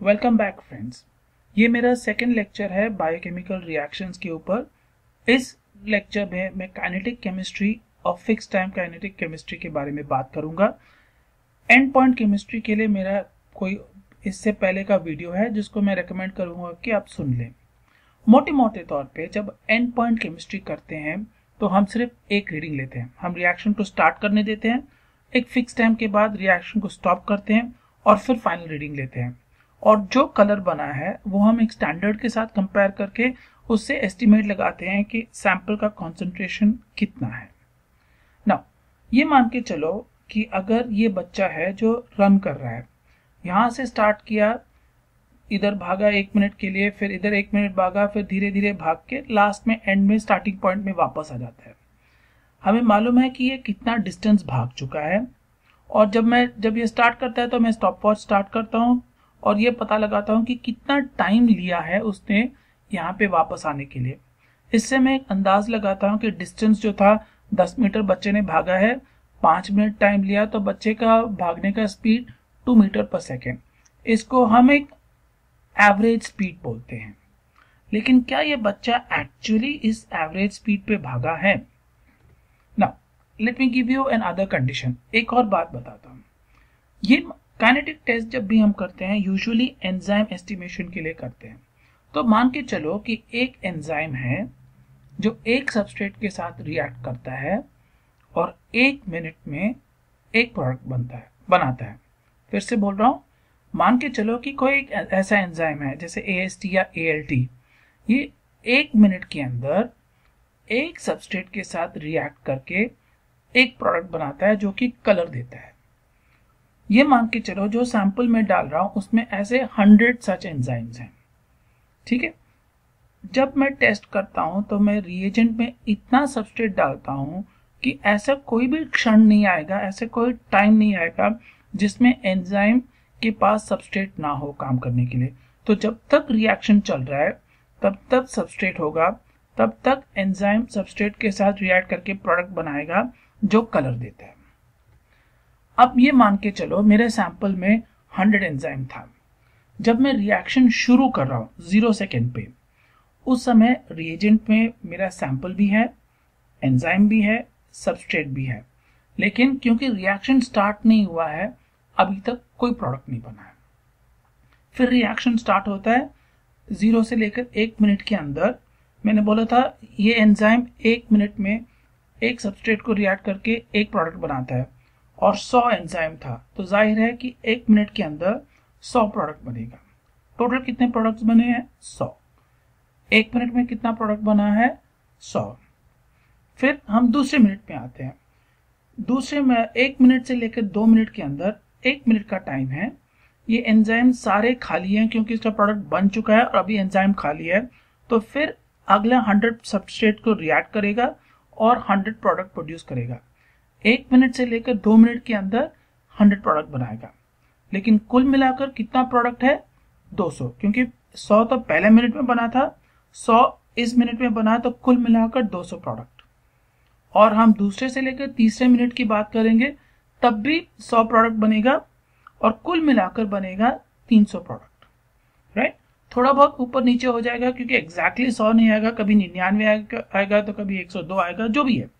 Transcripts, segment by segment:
Welcome back friends. ये मेरा second lecture है बायोकेमिकल रिएक्शंस के ऊपर। इस लेक्चर में मैं काइनेटिक केमिस्ट्री और फिक्स टाइम काइनेटिक केमिस्ट्री के बारे में बात करूंगा। एंड पॉइंट केमिस्ट्री के लिए मेरा कोई इससे पहले का वीडियो है जिसको मैं रेकमेंड करूंगा कि आप सुन लें। मोटे मोटे तौर पे जब एंड पॉइंट केमिस्ट्री करते हैं तो हम सिर्फ एक रीडिंग लेते हैं। हम रिएक्शन को स्टार्ट करने देते हैं, एक फिक्स टाइम के बाद रिएक्शन को स्टॉप करते हैं और फिर फाइनल रीडिंग लेते हैं। और जो कलर बना है वो हम एक स्टैंडर्ड के साथ कंपेयर करके उससे एस्टिमेट लगाते हैं कि सैंपल का कॉन्सेंट्रेशन कितना है। नाउ ये मान के चलो कि अगर ये बच्चा है जो रन कर रहा है, यहाँ से स्टार्ट किया, इधर भागा 1 मिनट के लिए, फिर इधर 1 मिनट भागा, फिर धीरे धीरे भाग के लास्ट में एंड में स्टार्टिंग पॉइंट में वापस आ जाता है। हमें मालूम है कि ये कितना डिस्टेंस भाग चुका है। और जब ये स्टार्ट करता है तो मैं स्टॉप वॉच स्टार्ट करता हूँ और ये पता लगाता हूँ कि कितना टाइम लिया है उसने यहाँ पे वापस आने के लिए। इससे मैं एक अंदाज लगाता हूँ कि डिस्टेंस जो था 10 मीटर बच्चे ने भागा है, 5 मिनट टाइम लिया, तो बच्चे का भागने का स्पीड 2 मीटर पर सेकेंड। इसको हम एक एवरेज स्पीड बोलते हैं। लेकिन क्या ये बच्चा एक्चुअली इस एवरेज स्पीड पे भागा है? Now let me give you another condition. एक और बात बताता हूँ। ये काइनेटिक टेस्ट जब भी हम करते हैं यूजुअली एंजाइम एस्टिमेशन के लिए करते हैं। तो मान के चलो कि एक एंजाइम है जो एक सबस्ट्रेट के साथ रिएक्ट करता है और 1 मिनट में एक प्रोडक्ट बनाता है। फिर से बोल रहा हूं, मान के चलो कि कोई एक ऐसा एंजाइम है जैसे AST या ALT, ये 1 मिनट के अंदर एक सबस्ट्रेट के साथ रिएक्ट करके एक प्रोडक्ट बनाता है जो कि कलर देता है। ये मान के चलो जो सैंपल में डाल रहा हूं उसमें ऐसे 100 सच एंजाइम्स हैं। ठीक है, जब मैं टेस्ट करता हूं तो मैं रिएजेंट में इतना सबस्ट्रेट डालता हूं कि ऐसा कोई भी क्षण नहीं आएगा, ऐसे कोई टाइम नहीं आएगा जिसमें एंजाइम के पास सबस्ट्रेट ना हो काम करने के लिए। तो जब तक रिएक्शन चल रहा है तब तक सबस्ट्रेट होगा, तब तक एंजाइम सबस्ट्रेट के साथ रिएक्ट करके प्रोडक्ट बनाएगा जो कलर देता है। अब ये मान के चलो मेरे सैंपल में 100 एंजाइम था। जब मैं रिएक्शन शुरू कर रहा हूं 0 सेकेंड पे, उस समय रिएजेंट में मेरा सैंपल भी है, एंजाइम भी है, सबस्ट्रेट भी है। लेकिन क्योंकि रिएक्शन स्टार्ट नहीं हुआ है, अभी तक कोई प्रोडक्ट नहीं बना है। फिर रिएक्शन स्टार्ट होता है 0 से लेकर 1 मिनट के अंदर। मैंने बोला था ये एंजाइम 1 मिनट में एक सबस्ट्रेट को रिएक्ट करके एक प्रोडक्ट बनाता है और 100 एंजाइम था, तो जाहिर है कि 1 मिनट के अंदर 100 प्रोडक्ट बनेगा। टोटल कितने प्रोडक्ट्स बने हैं? 100। 1 मिनट में कितना प्रोडक्ट बना है? 100। फिर हम दूसरे मिनट में आते हैं। दूसरे में 1 मिनट से लेकर 2 मिनट के अंदर 1 मिनट का टाइम है। ये एंजाइम सारे खाली हैं क्योंकि इसका प्रोडक्ट बन चुका है और अभी एंजाइम खाली है। तो फिर अगला 100 सबस्ट्रेट को रिएक्ट करेगा और 100 प्रोडक्ट प्रोड्यूस करेगा। 1 मिनट से लेकर 2 मिनट के अंदर 100 प्रोडक्ट बनाएगा। लेकिन कुल मिलाकर कितना प्रोडक्ट है? 200, क्योंकि 100 तो पहले मिनट में बना था, 100 इस मिनट में बना, तो कुल मिलाकर 200 प्रोडक्ट। और हम दूसरे से लेकर तीसरे मिनट की बात करेंगे तब भी 100 प्रोडक्ट बनेगा और कुल मिलाकर बनेगा 300 प्रोडक्ट। राइट, थोड़ा बहुत ऊपर नीचे हो जाएगा क्योंकि एग्जैक्टली 100 नहीं आएगा, कभी 99 आएगा तो कभी 102 आएगा, जो भी है।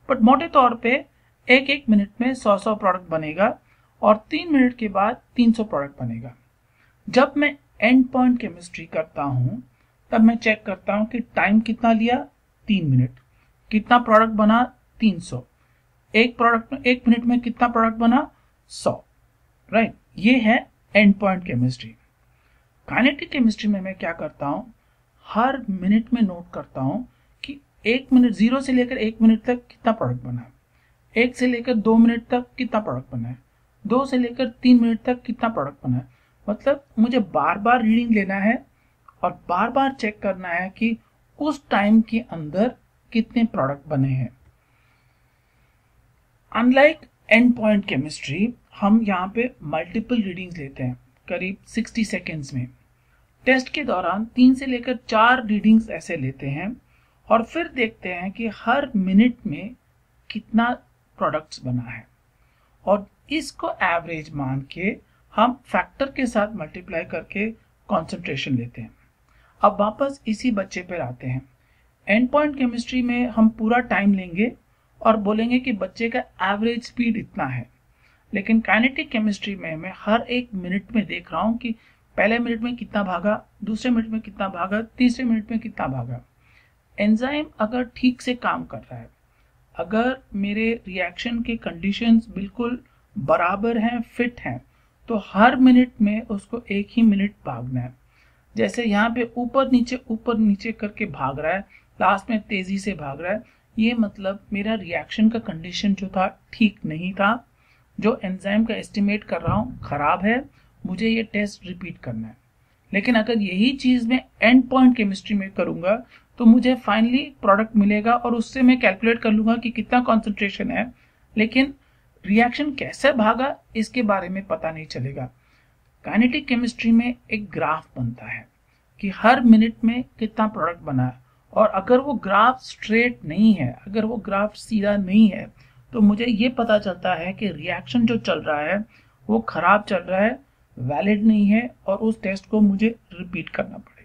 बट मोटे तौर पे एक मिनट में 100 प्रोडक्ट बनेगा और 3 मिनट के बाद 300 प्रोडक्ट बनेगा। जब मैं एंड पॉइंट केमिस्ट्री करता हूं तब मैं चेक करता हूं कि टाइम कितना लिया? 3 मिनट। कितना प्रोडक्ट बना? 300। एक प्रोडक्ट में 1 मिनट में कितना प्रोडक्ट बना? 100। राइट, ये है and point chemistry. Kinetic chemistry में मैं क्या करता हूं, हर मिनट में नोट करता हूं कि 1 मिनट 0 से लेकर 1 मिनट तक कितना प्रोडक्ट बना है, 1 से लेकर 2 मिनट तक कितना प्रोडक्ट बना है, 2 से लेकर 3 मिनट तक कितना प्रोडक्ट बना है। मतलब मुझे बार बार रीडिंग लेना है और बार बार चेक करना है कि उस टाइम के अंदर कितने प्रोडक्ट बने हैं। अनलाइक एंड पॉइंट केमिस्ट्री, हम यहाँ पे मल्टीपल रीडिंग्स लेते हैं करीब 60 सेकेंड्स में। टेस्ट के दौरान 3 से लेकर 4 रीडिंग्स ऐसे लेते हैं और फिर देखते हैं कि हर मिनट में कितना प्रोडक्ट्स बना है और इसको एवरेज मान के हम फैक्टर के साथ मल्टीप्लाई करके कॉन्सेंट्रेशन लेते हैं। अब वापस इसी बच्चे पर आते हैं। एंड पॉइंट केमिस्ट्री में हम पूरा टाइम लेंगे और बोलेंगे कि बच्चे का एवरेज स्पीड इतना है, लेकिन काइनेटिक केमिस्ट्री में मैं हर एक मिनट में देख रहा हूं कि पहले मिनट में कितना भागा, दूसरे मिनट में कितना भागा, तीसरे मिनट में कितना भागा। एंजाइम अगर ठीक से काम कर रहा है, अगर मेरे रिएक्शन के कंडीशंस बिल्कुल बराबर हैं, फिट हैं, तो हर मिनट में उसको एक ही मिनट भागना है। जैसे यहाँ पे ऊपर नीचे करके भाग रहा है, लास्ट में तेजी से भाग रहा है, ये मतलब मेरा रिएक्शन का कंडीशन जो था ठीक नहीं था, जो एंजाइम का एस्टिमेट कर रहा हूँ खराब है, मुझे ये टेस्ट रिपीट करना है। लेकिन अगर यही चीज मैं एंड पॉइंट केमिस्ट्री में करूंगा तो मुझे फाइनली प्रोडक्ट मिलेगा और उससे मैं कैलकुलेट कर लूंगा कि कितना कॉन्सेंट्रेशन है, लेकिन रिएक्शन कैसे भागा इसके बारे में पता नहीं चलेगा। काइनेटिक केमिस्ट्री में एक ग्राफ बनता है कि हर मिनट में कितना प्रोडक्ट बना है, और अगर वो ग्राफ स्ट्रेट नहीं है, अगर वो ग्राफ सीधा नहीं है, तो मुझे ये पता चलता है कि रिएक्शन जो चल रहा है वो खराब चल रहा है, वैलिड नहीं है, और उस टेस्ट को मुझे रिपीट करना पड़ेगा।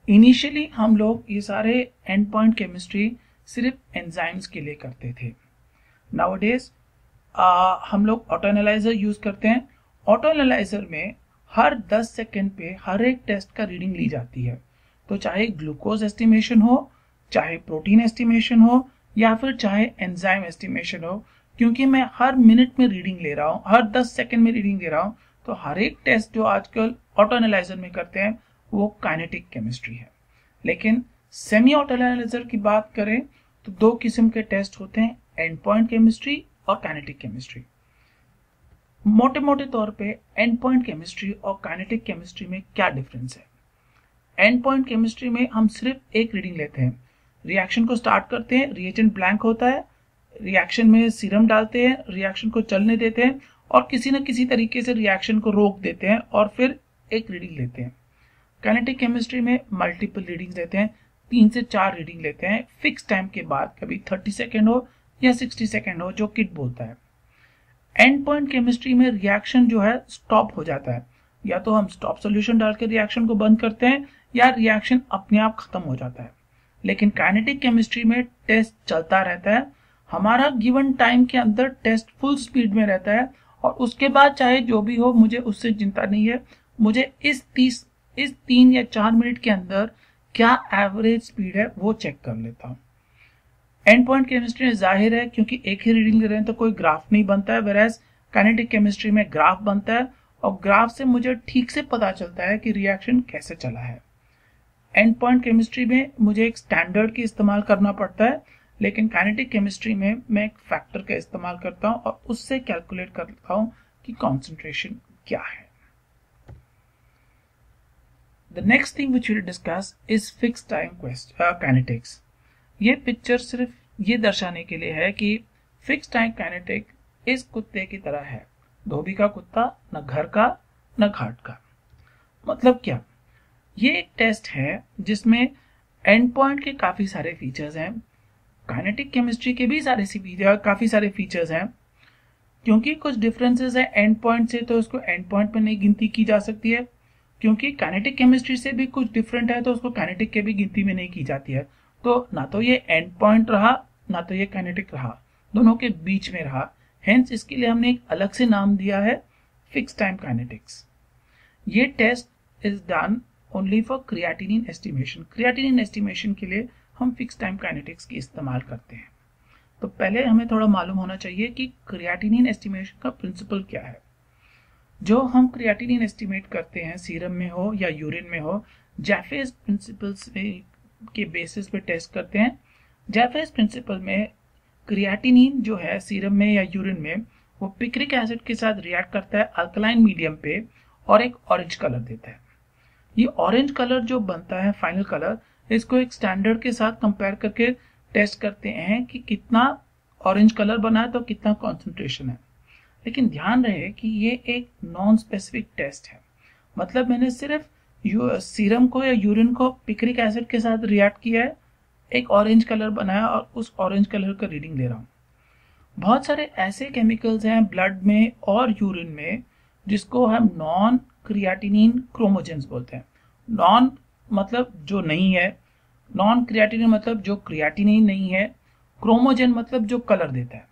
इनिशियली हम लोग ये सारे एंड पॉइंट केमिस्ट्री सिर्फ एंजाइम्स के लिए करते थे। नाउअडेज हम लोग ऑटो एनालाइजर यूज करते हैं। ऑटो एनालाइजर में हर 10 सेकेंड पे हर एक टेस्ट का रीडिंग ली जाती है, तो चाहे ग्लूकोज एस्टिमेशन हो, चाहे प्रोटीन एस्टिमेशन हो, या फिर चाहे एंजाइम एस्टिमेशन हो, क्योंकि मैं हर मिनट में रीडिंग ले रहा हूँ, हर 10 सेकेंड में रीडिंग ले रहा हूँ, तो हर एक टेस्ट जो आजकल ऑटो एनालाइजर में करते हैं वो काइनेटिक केमिस्ट्री है। लेकिन सेमी ऑटो एनालाइजर की बात करें तो दो किस्म के टेस्ट होते हैं, एंड पॉइंट केमिस्ट्री और काइनेटिक केमिस्ट्री। मोटे मोटे तौर पे एंड पॉइंट केमिस्ट्री और काइनेटिक केमिस्ट्री में क्या डिफरेंस है? एंड पॉइंट केमिस्ट्री में हम सिर्फ एक रीडिंग लेते हैं, रिएक्शन को स्टार्ट करते हैं, रिएजेंट ब्लैंक होता है, रिएक्शन में सीरम डालते हैं, रिएक्शन को चलने देते हैं और किसी न किसी तरीके से रिएक्शन को रोक देते हैं और फिर एक रीडिंग लेते हैं। काइनेटिक केमिस्ट्री में मल्टीपल रीडिंग्स लेते हैं, 3 से 4 रीडिंग लेते हैं फिक्स टाइम के बाद, कभी 30 सेकेंड हो या 60 सेकेंड हो, जो किट बोलता है। एंड पॉइंट केमिस्ट्री में रिएक्शन जो है स्टॉप हो जाता है, या तो हम स्टॉप सॉल्यूशन डाल के रिएक्शन को बंद करते हैं या रिएक्शन अपने आप खत्म हो जाता है। लेकिन काइनेटिक केमिस्ट्री में टेस्ट चलता रहता है, हमारा गिवन टाइम के अंदर टेस्ट फुल स्पीड में रहता है, और उसके बाद चाहे जो भी हो मुझे उससे चिंता नहीं है, मुझे इस 3 या 4 मिनट के अंदर क्या एवरेज स्पीड है वो चेक कर लेता हूँ। एंड पॉइंट केमिस्ट्री में जाहिर है क्योंकि एक ही रीडिंग ले रहे हैं तो कोई ग्राफ नहीं बनता है, वेराज काइनेटिक केमिस्ट्री में ग्राफ बनता है और ग्राफ से मुझे ठीक से पता चलता है कि रिएक्शन कैसे चला है। एंड पॉइंट केमिस्ट्री में मुझे एक स्टैंडर्ड की इस्तेमाल करना पड़ता है, लेकिन काइनेटिक केमिस्ट्री में मैं एक फैक्टर का इस्तेमाल करता हूं और उससे कैलकुलेट करता हूं कि कॉन्सेंट्रेशन क्या है। The next thing which we'll discuss is fixed time kinetics. ये पिक्चर सिर्फ ये दर्शाने के लिए है कि फिक्स टाइम काइनेटिक इस कुत्ते की तरह है, धोबी का कुत्ता, न घर का न घाट का। मतलब क्या? ये एक टेस्ट है जिसमें एंड पॉइंट के काफी सारे फीचर्स हैं, काइनेटिक केमिस्ट्री के भी काफी सारे फीचर्स हैं। क्योंकि कुछ डिफरेंसेस है एंड पॉइंट से, तो उसको एंड पॉइंट में नहीं गिनती की जा सकती है। क्योंकि काइनेटिक केमिस्ट्री से भी कुछ डिफरेंट है तो उसको काइनेटिक के भी गिनती में नहीं की जाती है। तो ना तो ये एंड पॉइंट रहा, ना तो ये काइनेटिक रहा, दोनों के बीच में रहा। हेंस इसके लिए हमने एक अलग से नाम दिया है फिक्स टाइम काइनेटिक्स। ये test is done only for creatinine estimation. Creatinine estimation के लिए हम फिक्स टाइम काइनेटिक्स की इस्तेमाल करते हैं। तो पहले हमें थोड़ा मालूम होना चाहिए कि क्रिएटिनिन एस्टिमेशन का प्रिंसिपल क्या है। जो हम क्रिएटिनिन एस्टिमेट करते हैं सीरम में हो या यूरिन में हो, जैफेज प्रिंसिपल्स के बेसिस पे टेस्ट करते हैं। जैफेज प्रिंसिपल में क्रिएटिनिन जो है सीरम में या यूरिन में, वो पिक्रिक एसिड के साथ रिएक्ट करता है अल्कलाइन मीडियम पे और एक ऑरेंज कलर देता है। ये ऑरेंज कलर जो बनता है फाइनल कलर, इसको एक स्टैंडर्ड के साथ कंपेयर करके टेस्ट करते हैं कि कितना ऑरेंज कलर बना है तो कितना कॉन्सेंट्रेशन है। लेकिन ध्यान रहे कि ये एक नॉन स्पेसिफिक टेस्ट है, मतलब मैंने सिर्फ सीरम को या यूरिन को पिक्रिक एसिड के साथ रिएक्ट किया है, एक ऑरेंज कलर बनाया और उस ऑरेंज कलर का रीडिंग ले रहा हूँ। बहुत सारे ऐसे केमिकल्स हैं ब्लड में और यूरिन में जिसको हम नॉन क्रिएटिनिन क्रोमोजेंस बोलते हैं। नॉन मतलब जो नहीं है, नॉन क्रिएटिनिन मतलब जो क्रिएटिनिन नहीं है, क्रोमोजेन मतलब जो कलर देता है।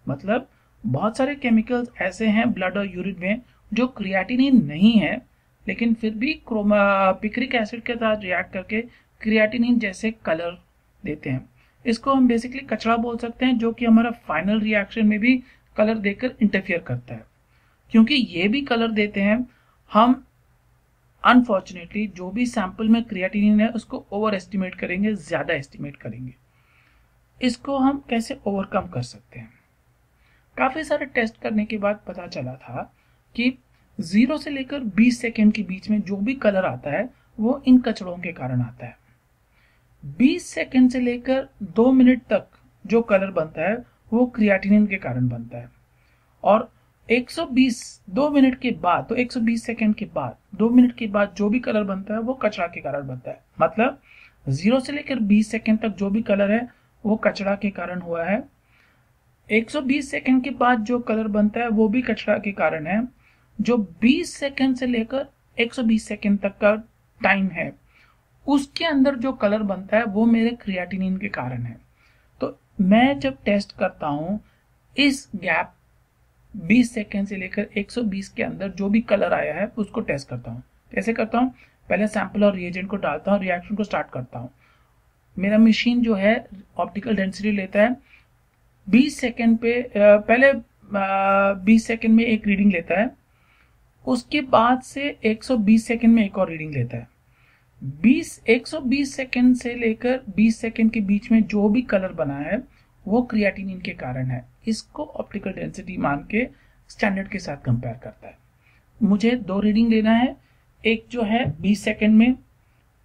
मतलब बहुत सारे केमिकल्स ऐसे हैं ब्लड और यूरिन में जो क्रिएटिनिन नहीं है, लेकिन फिर भी पिक्रिक एसिड के साथ रिएक्ट करके क्रिएटिनिन जैसे कलर देते हैं। इसको हम बेसिकली कचरा बोल सकते हैं, जो कि हमारा फाइनल रिएक्शन में भी कलर देकर इंटरफियर करता है। क्योंकि ये भी कलर देते हैं, हम अनफॉर्चुनेटली जो भी सैंपल में क्रिएटिनिन है उसको ओवर एस्टिमेट करेंगे, ज्यादा एस्टिमेट करेंगे। इसको हम कैसे ओवरकम कर सकते हैं? काफी सारे टेस्ट करने के बाद पता चला था कि 0 से लेकर 20 सेकेंड के बीच में जो भी कलर आता है वो इन कचड़ों के कारण आता है। 20 सेकेंड से लेकर 2 मिनट तक जो कलर बनता है वो क्रिएटिनिन के कारण बनता है, और 2 मिनट के बाद, तो 120 सेकेंड के बाद 2 मिनट के बाद जो भी कलर बनता है वो कचरा के कारण बनता है। मतलब 0 से लेकर 20 सेकेंड तक जो भी कलर है वो कचरा के कारण हुआ है। 120 सेकेंड के बाद जो कलर बनता है वो भी कचरा के कारण है। जो 20 सेकेंड से लेकर 120 सेकेंड तक का टाइम है उसके अंदर जो कलर बनता है वो मेरे क्रिएटिनिन के कारण है। तो मैं जब टेस्ट करता हूं इस गैप 20 सेकेंड से लेकर 120 के अंदर जो भी कलर आया है उसको टेस्ट करता हूं। कैसे करता हूं? पहले सैंपल और रिएजेंट को डालता हूं, रिएक्शन को स्टार्ट करता हूं। मेरा मशीन जो है ऑप्टिकल डेंसिटी लेता है 20 सेकेंड पे, पहले 20 सेकेंड में एक रीडिंग लेता है, उसके बाद से 120 सेकेंड में एक और रीडिंग लेता है। 120 सेकेंड से लेकर 20 सेकेंड के बीच में जो भी कलर बना है वो क्रिएटिनिन के कारण है। इसको ऑप्टिकल डेंसिटी मान के स्टैंडर्ड के साथ कंपेयर करता है। मुझे 2 रीडिंग लेना है, एक जो है 20 सेकेंड में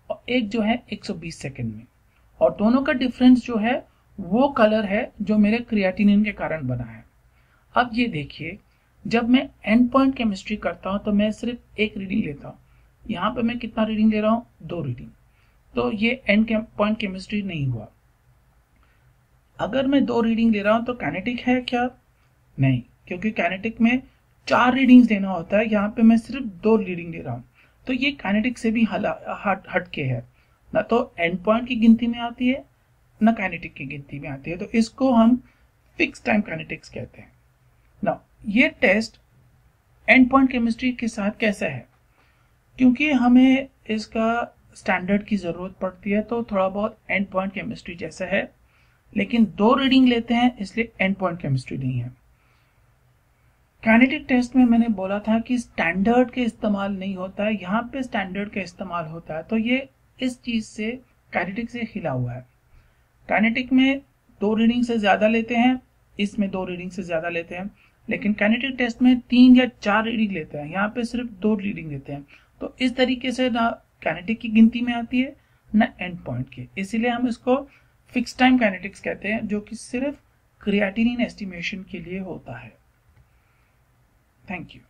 और एक जो है 120 सेकेंड में, और दोनों का डिफरेंस जो है वो कलर है जो मेरे क्रिएटिनिन के कारण बना है। अब ये देखिए, जब मैं एंड पॉइंट केमिस्ट्री करता हूं तो मैं सिर्फ एक रीडिंग लेता हूं। यहां पे मैं कितना रीडिंग ले रहा हूं? 2 रीडिंग। तो ये एंड पॉइंट केमिस्ट्री नहीं हुआ। अगर मैं 2 रीडिंग ले रहा हूं तो काइनेटिक है क्या? नहीं, क्योंकि काइनेटिक में 4 रीडिंग्स लेना होता है, यहाँ पे मैं सिर्फ 2 रीडिंग ले रहा हूं। तो ये काइनेटिक से भी हटके है, ना तो एंड पॉइंट की गिनती में आती है ना काइनेटिक की गिनती में आती है। तो इसको हम फिक्स टाइम काइनेटिक्स कहते हैं। ना ये टेस्ट एंड पॉइंट केमिस्ट्री के साथ कैसा है? क्योंकि हमें इसका स्टैंडर्ड की जरूरत पड़ती है तो थोड़ा बहुत एंड पॉइंट केमिस्ट्री जैसा है, लेकिन 2 रीडिंग लेते हैं इसलिए एंड पॉइंट केमिस्ट्री नहीं है। काइनेटिक टेस्ट में मैंने बोला था कि स्टैंडर्ड के इस्तेमाल नहीं होता है, यहाँ पे स्टैंडर्ड का इस्तेमाल होता है। तो ये इस चीज से काइनेटिक से हिला हुआ है। काइनेटिक में 2 रीडिंग से ज्यादा लेते हैं, इसमें 2 रीडिंग से ज्यादा लेते हैं, लेकिन काइनेटिक टेस्ट में 3 या 4 रीडिंग लेते हैं, यहाँ पे सिर्फ 2 रीडिंग लेते हैं। तो इस तरीके से ना काइनेटिक की गिनती में आती है ना एंड पॉइंट की, इसीलिए हम इसको फिक्स टाइम काइनेटिक्स कहते हैं, जो कि सिर्फ क्रिएटिनिन एस्टिमेशन के लिए होता है। Thank you.